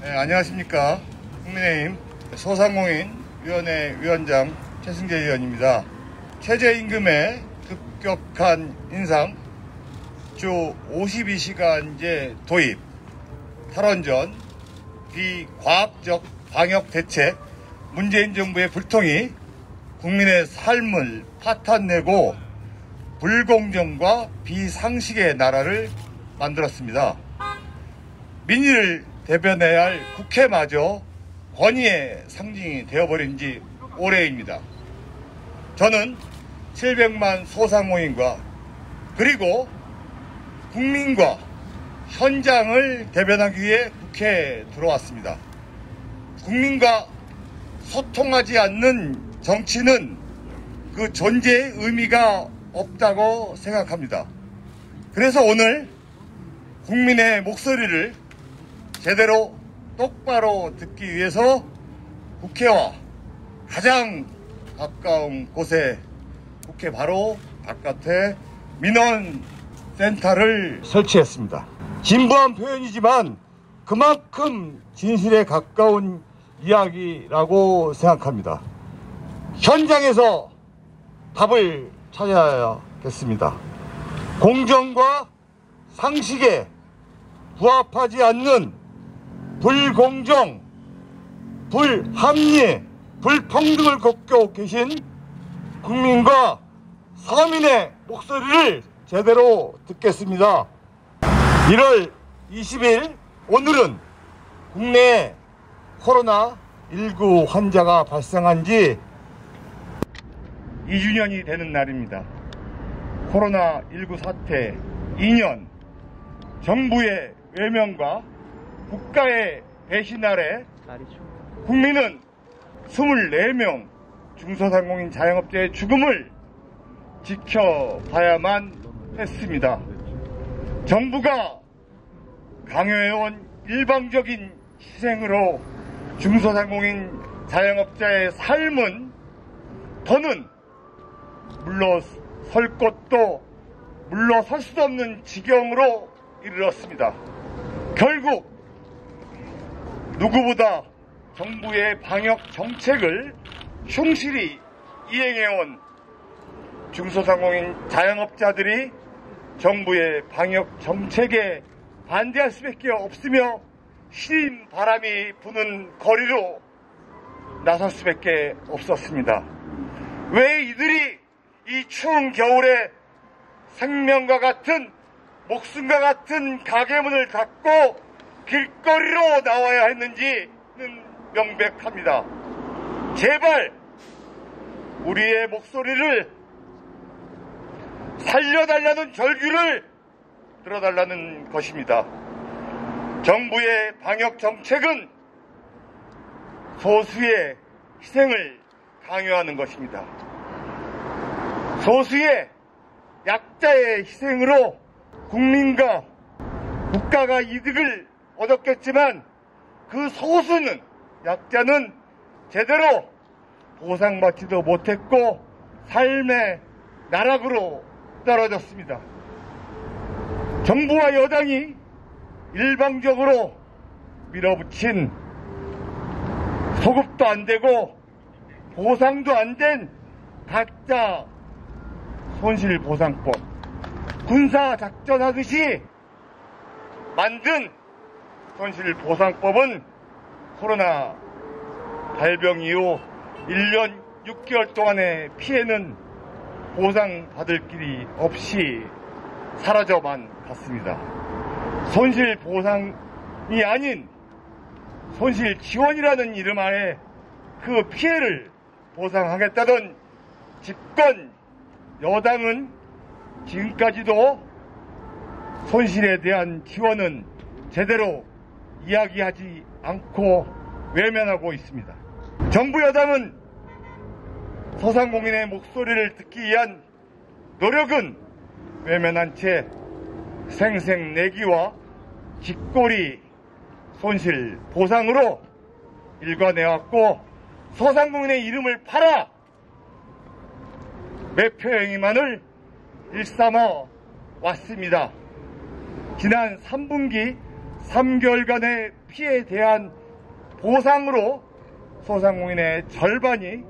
네, 안녕하십니까. 국민의힘 소상공인위원회 위원장 최승재 의원입니다. 최저임금의 급격한 인상, 주 52시간제 도입, 탈원전, 비과학적 방역 대책, 문재인 정부의 불통이 국민의 삶을 파탄내고 불공정과 비상식의 나라를 만들었습니다. 민의를 대변해야 할 국회마저 권위의 상징이 되어버린 지 오래입니다. 저는 700만 소상공인과 그리고 국민과 현장을 대변하기 위해 국회에 들어왔습니다. 국민과 소통하지 않는 정치는 그 존재의 의미가 없다고 생각합니다. 그래서 오늘 국민의 목소리를 제대로 똑바로 듣기 위해서 국회와 가장 가까운 곳에 국회 바로 바깥에 민원센터를 설치했습니다. 진부한 표현이지만 그만큼 진실에 가까운 이야기라고 생각합니다. 현장에서 답을 찾아야겠습니다. 공정과 상식에 부합하지 않는 불공정, 불합리, 불평등을 겪고 계신 국민과 서민의 목소리를 제대로 듣겠습니다. 1월 20일 오늘은 국내에 코로나19 환자가 발생한 지 2주년이 되는 날입니다. 코로나19 사태 2년, 정부의 외면과 국가의 배신 아래 국민은 24명 중소상공인 자영업자의 죽음을 지켜봐야만 했습니다. 정부가 강요해온 일방적인 희생으로 중소상공인 자영업자의 삶은 더는 물러설 곳도 물러설 수도 없는 지경으로 이르렀습니다. 결국 누구보다 정부의 방역 정책을 충실히 이행해온 중소상공인 자영업자들이 정부의 방역 정책에 반대할 수밖에 없으며 시린 바람이 부는 거리로 나설 수밖에 없었습니다. 왜 이들이 이 추운 겨울에 생명과 같은 목숨과 같은 가게문을 닫고 길거리로 나와야 했는지는 명백합니다. 제발 우리의 목소리를 살려달라는 절규를 들어달라는 것입니다. 정부의 방역 정책은 소수의 희생을 강요하는 것입니다. 소수의 약자의 희생으로 국민과 국가가 이득을 얻었겠지만 그 소수는, 약자는 제대로 보상받지도 못했고 삶의 나락으로 떨어졌습니다. 정부와 여당이 일방적으로 밀어붙인 소급도 안 되고 보상도 안 된 가짜 손실보상법, 군사작전하듯이 만든 손실보상법은 코로나 발병 이후 1년 6개월 동안의 피해는 보상받을 길이 없이 사라져만 갔습니다. 손실보상이 아닌 손실지원이라는 이름 아래 그 피해를 보상하겠다던 집권 여당은 지금까지도 손실에 대한 지원은 제대로 이야기하지 않고 외면하고 있습니다. 정부 여당은 소상공인의 목소리를 듣기 위한 노력은 외면한 채 생색내기와 뒷골이 손실 보상으로 일관해왔고 소상공인의 이름을 팔아 매표 행위만을 일삼아 왔습니다. 지난 3분기 3개월간의 피해에 대한 보상으로 소상공인의 절반이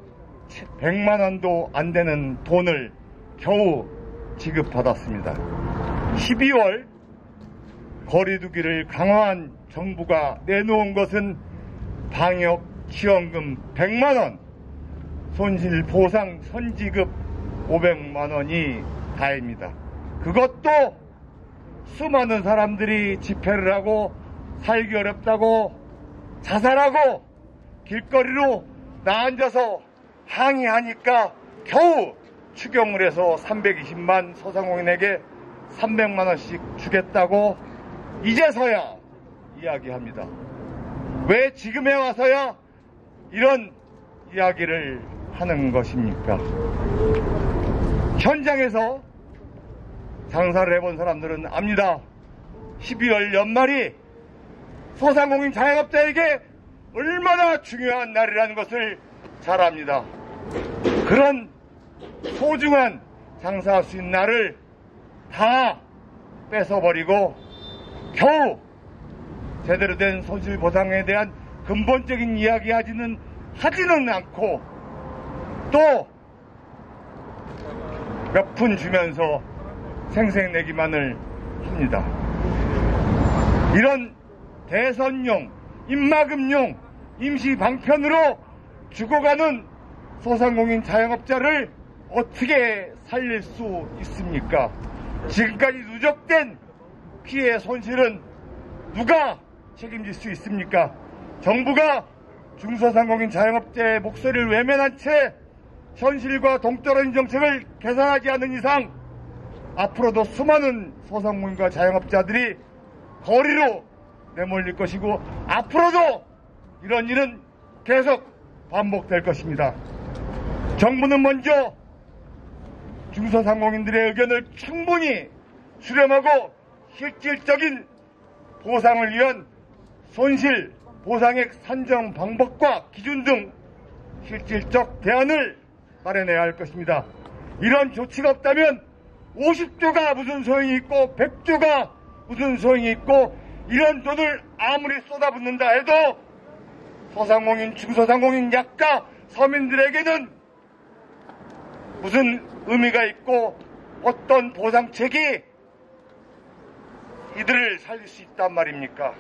100만 원도 안 되는 돈을 겨우 지급받았습니다. 12월 거리두기를 강화한 정부가 내놓은 것은 방역 지원금 100만 원, 손실 보상 선지급 500만 원이 다입니다. 그것도 수많은 사람들이 집회를 하고 살기 어렵다고 자살하고 길거리로 나앉아서 항의하니까 겨우 추경을 해서 320만 소상공인에게 300만 원씩 주겠다고 이제서야 이야기합니다. 왜 지금에 와서야 이런 이야기를 하는 것입니까? 현장에서 장사를 해본 사람들은 압니다. 12월 연말이 소상공인 자영업자에게 얼마나 중요한 날이라는 것을 잘 압니다. 그런 소중한 장사할 수 있는 날을 다 뺏어버리고 겨우 제대로 된 손실보상에 대한 근본적인 이야기 하지는 않고 또 몇 푼 주면서 생색내기만을 합니다. 이런 대선용, 입막음용, 임시방편으로 죽어가는 소상공인 자영업자를 어떻게 살릴 수 있습니까? 지금까지 누적된 피해 손실은 누가 책임질 수 있습니까? 정부가 중소상공인 자영업자의 목소리를 외면한 채 현실과 동떨어진 정책을 개선하지 않는 이상 앞으로도 수많은 소상공인과 자영업자들이 거리로 내몰릴 것이고 앞으로도 이런 일은 계속 반복될 것입니다. 정부는 먼저 중소상공인들의 의견을 충분히 수렴하고 실질적인 보상을 위한 손실 보상액 산정 방법과 기준 등 실질적 대안을 마련해야 할 것입니다. 이런 조치가 없다면 50조가 무슨 소용이 있고 100조가 무슨 소용이 있고 이런 돈을 아무리 쏟아붓는다 해도 소상공인, 중소상공인, 약가, 서민들에게는 무슨 의미가 있고 어떤 보상책이 이들을 살릴 수 있단 말입니까?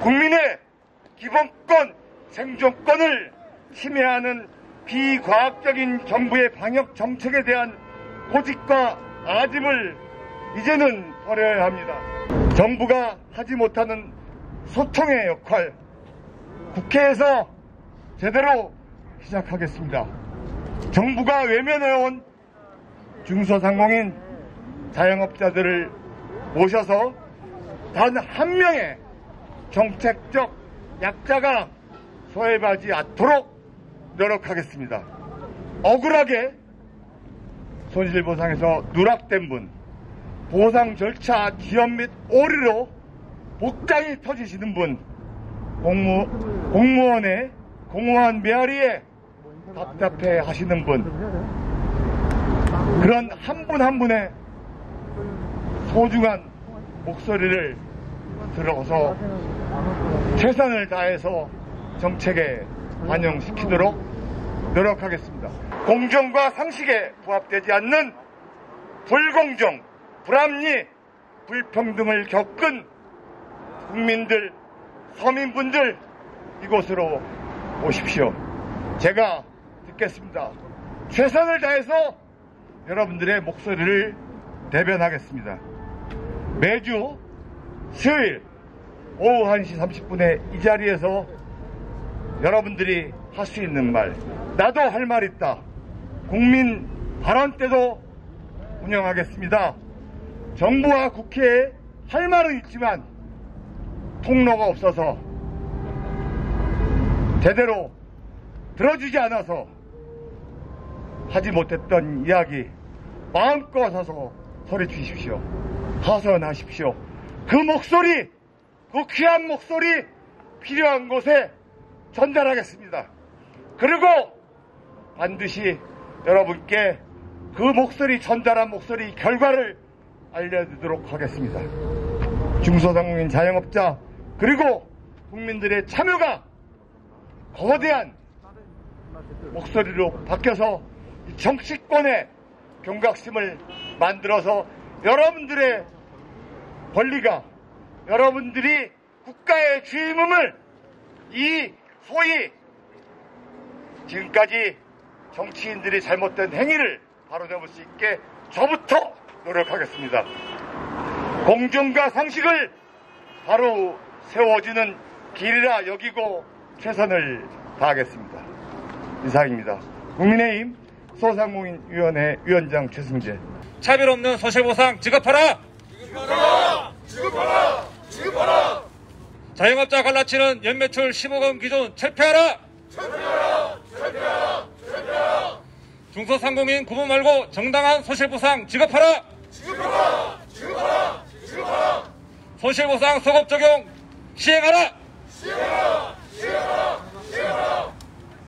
국민의 기본권, 생존권을 침해하는 비과학적인 정부의 방역 정책에 대한 고집과 아집을 이제는 버려야 합니다. 정부가 하지 못하는 소통의 역할, 국회에서 제대로 시작하겠습니다. 정부가 외면해온 중소상공인 자영업자들을 모셔서 단 한 명의 정책적 약자가 소외받지 않도록 노력하겠습니다. 억울하게 손실보상에서 누락된 분, 보상 절차 지연 및 오류로 복장이 터지시는 분, 공무원의 공허한 메아리에 답답해 하시는 분, 그런 한 분 한 분의 소중한 목소리를 들어서 최선을 다해서 정책에 반영시키도록 노력하겠습니다. 공정과 상식에 부합되지 않는 불공정, 불합리, 불평등을 겪은 국민들, 서민분들 이곳으로 오십시오. 제가 듣겠습니다. 최선을 다해서 여러분들의 목소리를 대변하겠습니다. 매주 수요일 오후 1시 30분에 이 자리에서 여러분들이 할 수 있는 말, 나도 할 말 있다. 국민 발언 때도 운영하겠습니다. 정부와 국회에 할 말은 있지만 통로가 없어서 제대로 들어주지 않아서 하지 못했던 이야기 마음껏 서서 소리 주십시오. 하소연하십시오. 그 목소리, 그 귀한 목소리 필요한 곳에 전달하겠습니다. 그리고 반드시 여러분께 그 목소리 전달한 목소리 결과를 알려드리도록 하겠습니다. 중소상공인 자영업자 그리고 국민들의 참여가 거대한 목소리로 바뀌어서 정치권의 경각심을 만들어서 여러분들의 권리가, 여러분들이 국가의 주임음을 이 소위 지금까지 정치인들이 잘못된 행위를 바로잡을 수 있게 저부터 노력하겠습니다. 공정과 상식을 바로 세워주는 길이라 여기고 최선을 다하겠습니다. 이상입니다. 국민의힘 소상공인위원회 위원장 최승재. 차별 없는 소실보상 지급하라! 지급하라! 지급하라! 지급하라! 자영업자 갈라치는 연매출 15금 기준 철폐하라! 철폐하라! 철폐하라! 철폐하라! 중소상공인 구분 말고 정당한 소실보상 지급하라! 지급하라! 지급하라! 지급하라! 소실보상 소급 적용 시행하라!